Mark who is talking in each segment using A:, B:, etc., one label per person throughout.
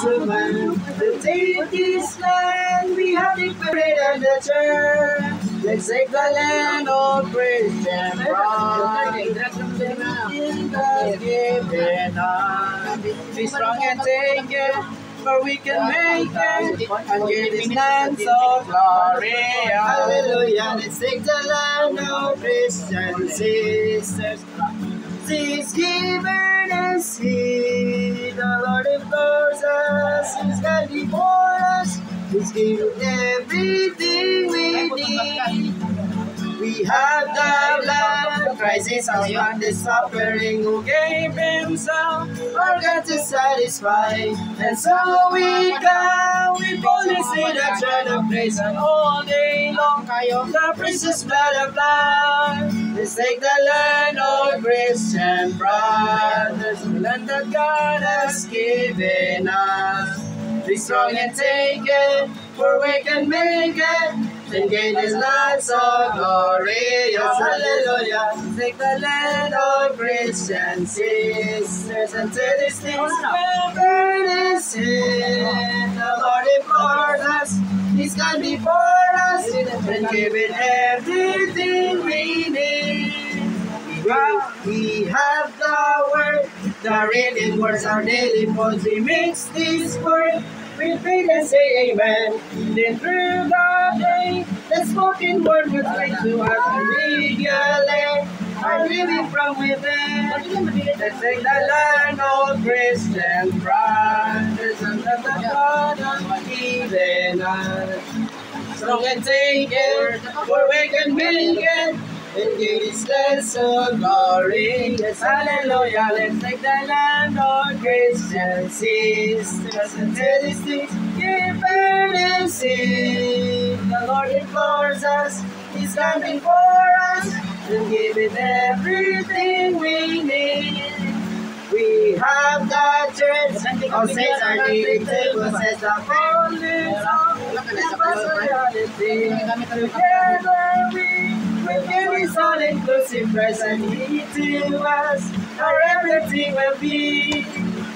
A: of man. To take this land, we have declared the church. Let's take the land of Christian pride. Given us. Be strong and take it, for we can make it, and give this land so glorious. Hallelujah, let's take the land of Christian sisters. She's given us here, the Lord implores us, He's gone before us, He's given everything we need. We have the blood, Christ is our man, the suffering, who gave Himself for God to satisfy. And so we come, we boldly see the throne of grace, and all day long, the precious blood of life. Let's take the land of Christian brothers, the land that God has given us. Be strong and take it, for we can make it, and gain this land so glorious. Hallelujah. Take the land of Christian sisters, and to these things where is sin. The Lord implores us, He's gone before us, and given everything we need. We have the word, the written words, our daily pods. We mix this word with faith and say amen. Then through the day, the spoken word will speak to us immediately. Are living from within. Let's take the land of Christian brothers, and let the God has given us. Strong and take it, for we can make it, and give His land so glorious. Hallelujah, let's take the land of Christian sisters, and tell these things, give and sing. The Lord implores us, He's gone before us, and give it everything we need. We have the church, all saints are needed to possess the fullness of the personality. Together we can be all inclusive, present to us, or everything will be.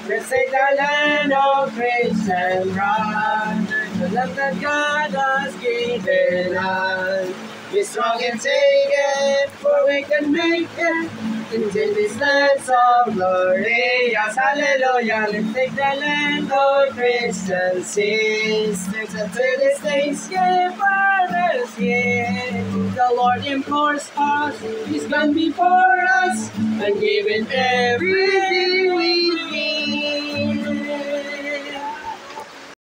A: Let's take the land of Christian brothers, the love that God has given us. Be strong and take it, for we can make it, into this land so glorious. Hallelujah, let's take the land of Christian sisters, and to this Thanksgiving fathers here. The Lord implores us, He's gone before us, and given everything we need.